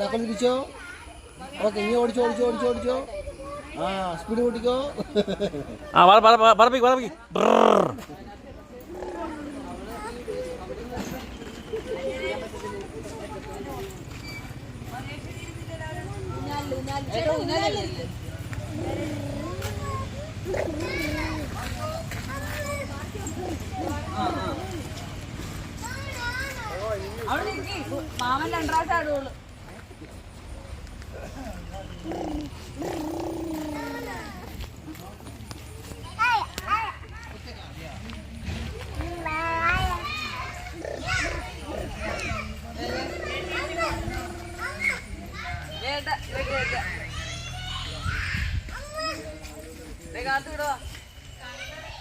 താക്കോല് തിരിച്ചോ. ഓക്കെ, ഇനി ഓടിച്ചോ ഓടിച്ചോ ഓടിച്ചോ ഓടിച്ചോ. സ്പീഡ് കൂട്ടിക്കോ. മാമൻ രണ്ടാമത്തെ ആടുള്ളൂ.